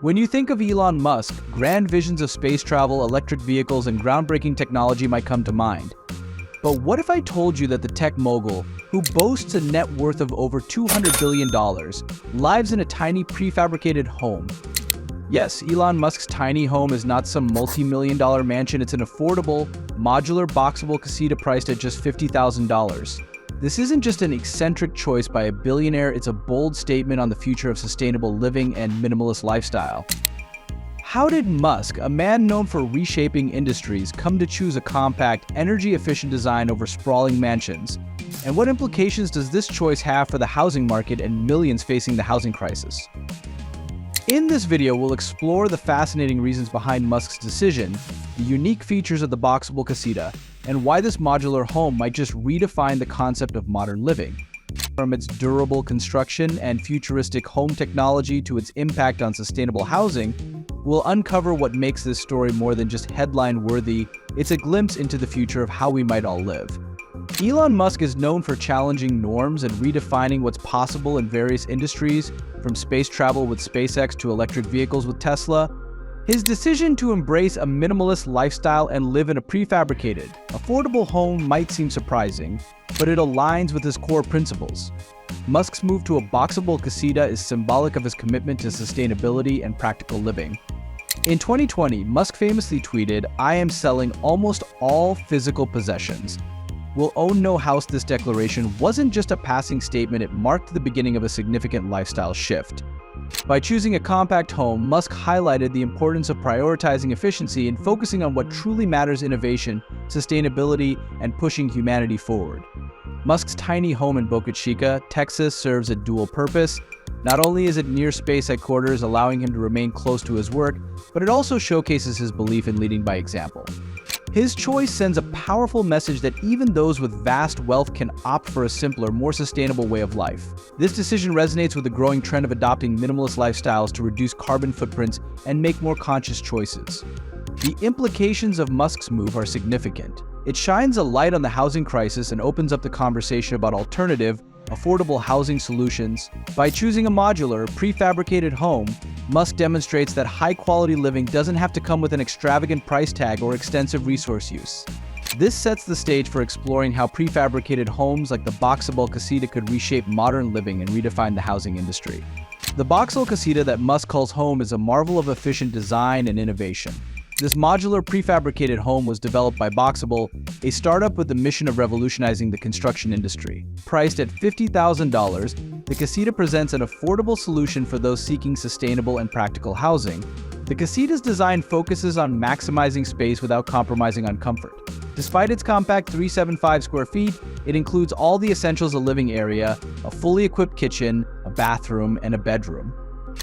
When you think of Elon Musk, grand visions of space travel, electric vehicles, and groundbreaking technology might come to mind. But what if I told you that the tech mogul, who boasts a net worth of over $200 billion, lives in a tiny prefabricated home? Yes, Elon Musk's tiny home is not some multi-million-dollar mansion, it's an affordable, modular Boxabl Casita priced at just $50,000. This isn't just an eccentric choice by a billionaire, it's a bold statement on the future of sustainable living and minimalist lifestyle. How did Musk, a man known for reshaping industries, come to choose a compact, energy-efficient design over sprawling mansions? And what implications does this choice have for the housing market and millions facing the housing crisis? In this video, we'll explore the fascinating reasons behind Musk's decision, the unique features of the Boxabl Casita, and why this modular home might just redefine the concept of modern living. From its durable construction and futuristic home technology to its impact on sustainable housing, we'll uncover what makes this story more than just headline-worthy. It's a glimpse into the future of how we might all live. Elon Musk is known for challenging norms and redefining what's possible in various industries, from space travel with SpaceX to electric vehicles with Tesla. His decision to embrace a minimalist lifestyle and live in a prefabricated, affordable home might seem surprising, but it aligns with his core principles. Musk's move to a Boxabl Casita is symbolic of his commitment to sustainability and practical living. In 2020, Musk famously tweeted, "I am selling almost all physical possessions. We'll own no house." This declaration wasn't just a passing statement, it marked the beginning of a significant lifestyle shift. By choosing a compact home, Musk highlighted the importance of prioritizing efficiency and focusing on what truly matters: innovation, sustainability, and pushing humanity forward. Musk's tiny home in Boca Chica, Texas serves a dual purpose. Not only is it near space headquarters, allowing him to remain close to his work, but it also showcases his belief in leading by example. His choice sends a powerful message that even those with vast wealth can opt for a simpler, more sustainable way of life. This decision resonates with the growing trend of adopting minimalist lifestyles to reduce carbon footprints and make more conscious choices. The implications of Musk's move are significant. It shines a light on the housing crisis and opens up the conversation about alternative, affordable housing solutions. By choosing a modular, prefabricated home, Musk demonstrates that high-quality living doesn't have to come with an extravagant price tag or extensive resource use. This sets the stage for exploring how prefabricated homes like the Boxabl Casita could reshape modern living and redefine the housing industry. The Boxabl Casita that Musk calls home is a marvel of efficient design and innovation. This modular prefabricated home was developed by Boxabl, a startup with the mission of revolutionizing the construction industry. Priced at $50,000, the Casita presents an affordable solution for those seeking sustainable and practical housing. The Casita's design focuses on maximizing space without compromising on comfort. Despite its compact 375 square feet, it includes all the essentials: a living area, a fully equipped kitchen, a bathroom, and a bedroom.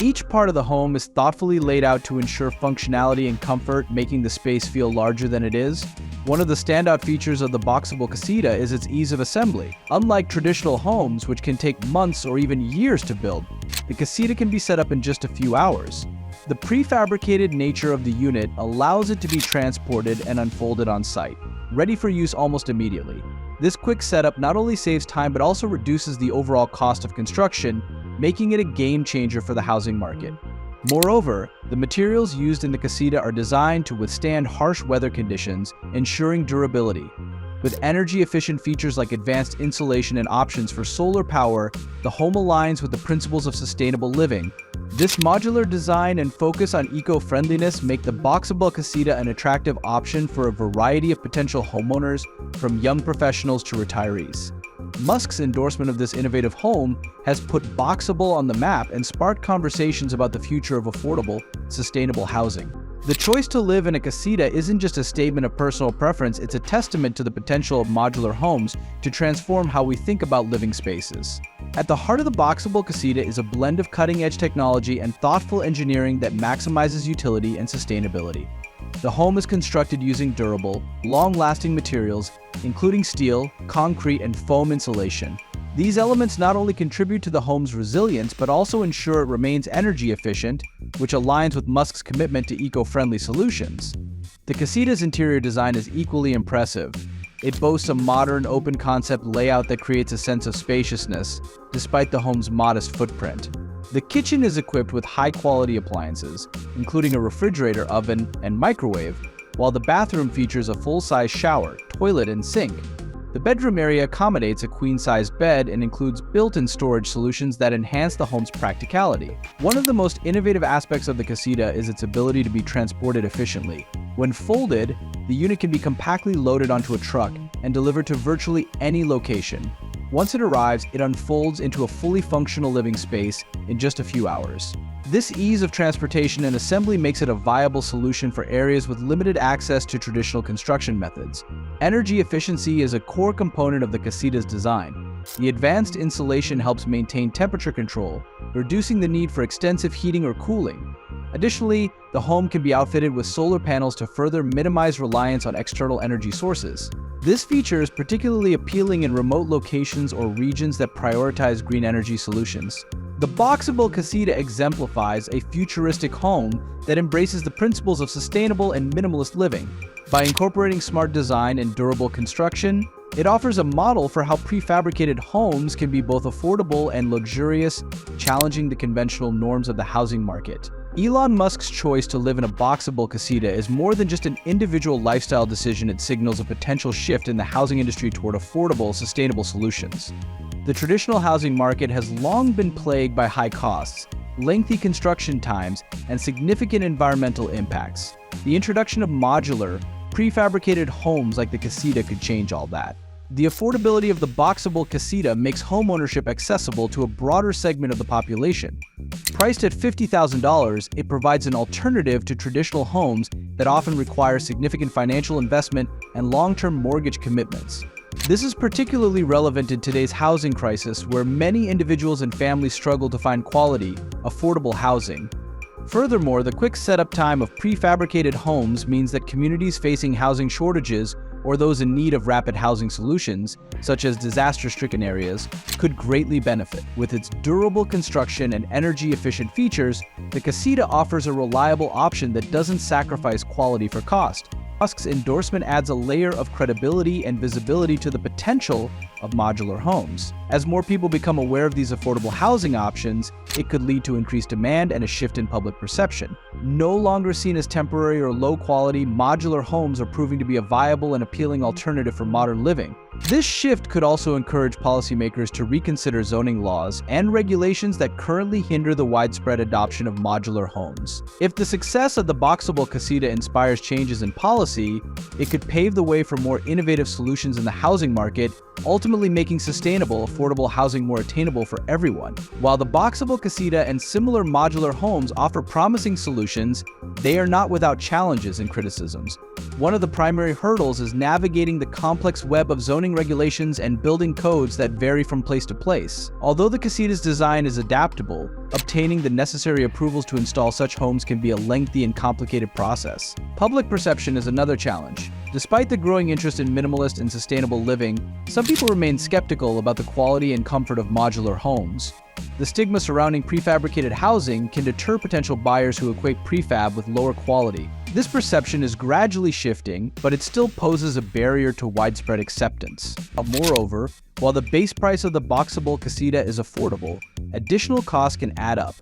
Each part of the home is thoughtfully laid out to ensure functionality and comfort, making the space feel larger than it is. One of the standout features of the Boxabl Casita is its ease of assembly. Unlike traditional homes, which can take months or even years to build, the Casita can be set up in just a few hours. The prefabricated nature of the unit allows it to be transported and unfolded on site, ready for use almost immediately. This quick setup not only saves time but also reduces the overall cost of construction, making it a game changer for the housing market. Moreover, the materials used in the Casita are designed to withstand harsh weather conditions, ensuring durability. With energy-efficient features like advanced insulation and options for solar power, the home aligns with the principles of sustainable living. This modular design and focus on eco-friendliness make the Boxabl Casita an attractive option for a variety of potential homeowners, from young professionals to retirees. Musk's endorsement of this innovative home has put Boxabl on the map and sparked conversations about the future of affordable, sustainable housing. The choice to live in a casita isn't just a statement of personal preference, it's a testament to the potential of modular homes to transform how we think about living spaces. At the heart of the Boxabl Casita is a blend of cutting-edge technology and thoughtful engineering that maximizes utility and sustainability. The home is constructed using durable, long-lasting materials, including steel, concrete, and foam insulation. These elements not only contribute to the home's resilience, but also ensure it remains energy efficient, which aligns with Musk's commitment to eco-friendly solutions. The Casita's interior design is equally impressive. It boasts a modern, open-concept layout that creates a sense of spaciousness, despite the home's modest footprint. The kitchen is equipped with high-quality appliances, including a refrigerator, oven, and microwave, while the bathroom features a full-size shower, toilet, and sink. The bedroom area accommodates a queen-size bed and includes built-in storage solutions that enhance the home's practicality. One of the most innovative aspects of the Casita is its ability to be transported efficiently. When folded, the unit can be compactly loaded onto a truck and delivered to virtually any location. Once it arrives, it unfolds into a fully functional living space in just a few hours. This ease of transportation and assembly makes it a viable solution for areas with limited access to traditional construction methods. Energy efficiency is a core component of the Casita's design. The advanced insulation helps maintain temperature control, reducing the need for extensive heating or cooling. Additionally, the home can be outfitted with solar panels to further minimize reliance on external energy sources. This feature is particularly appealing in remote locations or regions that prioritize green energy solutions. The Boxabl Casita exemplifies a futuristic home that embraces the principles of sustainable and minimalist living. By incorporating smart design and durable construction, it offers a model for how prefabricated homes can be both affordable and luxurious, challenging the conventional norms of the housing market. Elon Musk's choice to live in a Boxabl Casita is more than just an individual lifestyle decision. It signals a potential shift in the housing industry toward affordable, sustainable solutions. The traditional housing market has long been plagued by high costs, lengthy construction times, and significant environmental impacts. The introduction of modular, prefabricated homes like the Casita could change all that. The affordability of the Boxabl Casita makes homeownership accessible to a broader segment of the population. Priced at $50,000, it provides an alternative to traditional homes that often require significant financial investment and long-term mortgage commitments. This is particularly relevant in today's housing crisis, where many individuals and families struggle to find quality, affordable housing. Furthermore, the quick setup time of prefabricated homes means that communities facing housing shortages or those in need of rapid housing solutions, such as disaster-stricken areas, could greatly benefit. With its durable construction and energy-efficient features, the Casita offers a reliable option that doesn't sacrifice quality for cost. Musk's endorsement adds a layer of credibility and visibility to the potential of modular homes. As more people become aware of these affordable housing options, it could lead to increased demand and a shift in public perception. No longer seen as temporary or low-quality, modular homes are proving to be a viable and appealing alternative for modern living. This shift could also encourage policymakers to reconsider zoning laws and regulations that currently hinder the widespread adoption of modular homes. If the success of the Boxabl Casita inspires changes in policy, it could pave the way for more innovative solutions in the housing market, ultimately making sustainable, affordable housing more attainable for everyone. While the Boxabl Casita and similar modular homes offer promising solutions, they are not without challenges and criticisms. One of the primary hurdles is navigating the complex web of zoning regulations and building codes that vary from place to place. Although the Casita's design is adaptable, obtaining the necessary approvals to install such homes can be a lengthy and complicated process. Public perception is another challenge. Despite the growing interest in minimalist and sustainable living, some people remain skeptical about the quality and comfort of modular homes. The stigma surrounding prefabricated housing can deter potential buyers who equate prefab with lower quality. This perception is gradually shifting, but it still poses a barrier to widespread acceptance. Moreover, while the base price of the Boxabl Casita is affordable, additional costs can add up.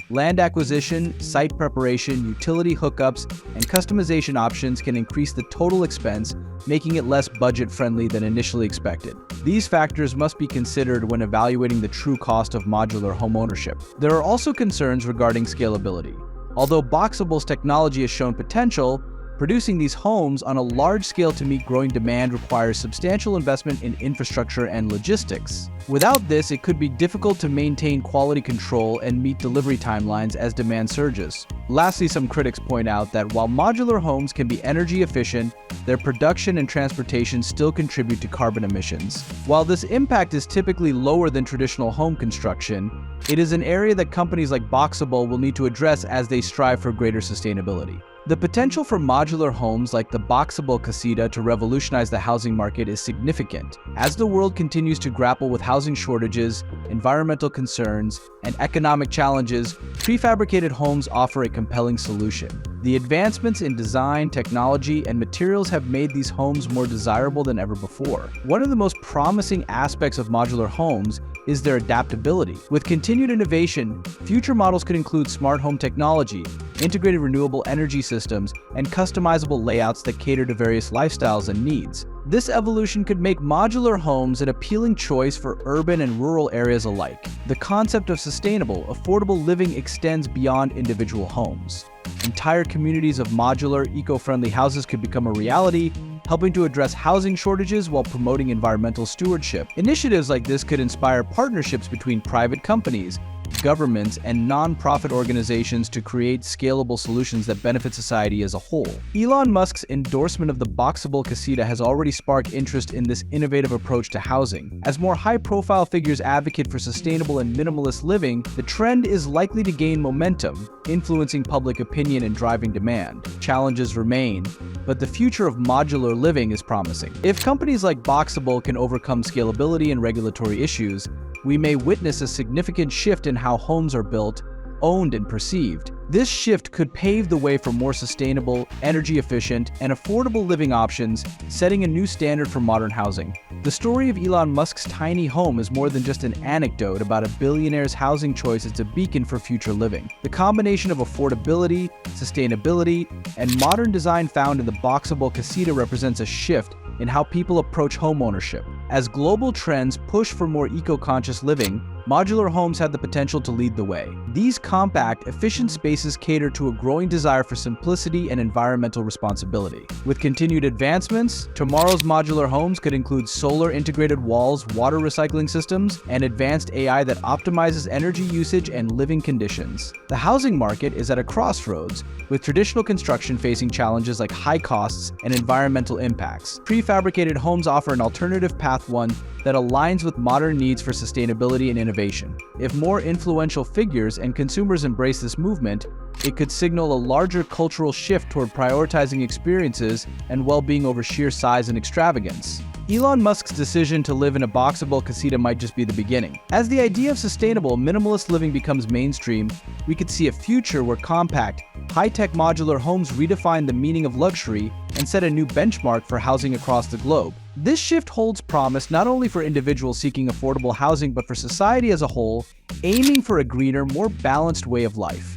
Land acquisition, site preparation, utility hookups, and customization options can increase the total expense, making it less budget-friendly than initially expected. These factors must be considered when evaluating the true cost of modular homeownership. There are also concerns regarding scalability. Although Boxabl's technology has shown potential, producing these homes on a large scale to meet growing demand requires substantial investment in infrastructure and logistics. Without this, it could be difficult to maintain quality control and meet delivery timelines as demand surges. Lastly, some critics point out that while modular homes can be energy efficient, their production and transportation still contribute to carbon emissions. While this impact is typically lower than traditional home construction, it is an area that companies like Boxabl will need to address as they strive for greater sustainability. The potential for modular homes like the Boxabl Casita to revolutionize the housing market is significant. As the world continues to grapple with housing shortages, environmental concerns, and economic challenges, prefabricated homes offer a compelling solution. The advancements in design, technology, and materials have made these homes more desirable than ever before. One of the most promising aspects of modular homes is their adaptability. With continued innovation, future models could include smart home technology, integrated renewable energy systems, and customizable layouts that cater to various lifestyles and needs. This evolution could make modular homes an appealing choice for urban and rural areas alike. The concept of sustainable, affordable living extends beyond individual homes. Entire communities of modular, eco-friendly houses could become a reality, helping to address housing shortages while promoting environmental stewardship. Initiatives like this could inspire partnerships between private companies, governments, and non-profit organizations to create scalable solutions that benefit society as a whole. Elon Musk's endorsement of the Boxabl Casita has already sparked interest in this innovative approach to housing. As more high-profile figures advocate for sustainable and minimalist living, the trend is likely to gain momentum, influencing public opinion and driving demand. Challenges remain, but the future of modular living is promising. If companies like Boxabl can overcome scalability and regulatory issues, we may witness a significant shift in how homes are built, owned, and perceived. This shift could pave the way for more sustainable, energy-efficient, and affordable living options, setting a new standard for modern housing. The story of Elon Musk's tiny home is more than just an anecdote about a billionaire's housing choice. It's a beacon for future living. The combination of affordability, sustainability, and modern design found in the Boxabl Casita represents a shift in how people approach homeownership. As global trends push for more eco-conscious living, modular homes have the potential to lead the way. These compact, efficient spaces cater to a growing desire for simplicity and environmental responsibility. With continued advancements, tomorrow's modular homes could include solar-integrated walls, water recycling systems, and advanced AI that optimizes energy usage and living conditions. The housing market is at a crossroads, with traditional construction facing challenges like high costs and environmental impacts. Prefabricated homes offer an alternative path, one that aligns with modern needs for sustainability and innovation. If more influential figures and consumers embrace this movement, it could signal a larger cultural shift toward prioritizing experiences and well-being over sheer size and extravagance. Elon Musk's decision to live in a Boxabl Casita might just be the beginning. As the idea of sustainable, minimalist living becomes mainstream, we could see a future where compact, high-tech modular homes redefine the meaning of luxury and set a new benchmark for housing across the globe. This shift holds promise not only for individuals seeking affordable housing, but for society as a whole, aiming for a greener, more balanced way of life.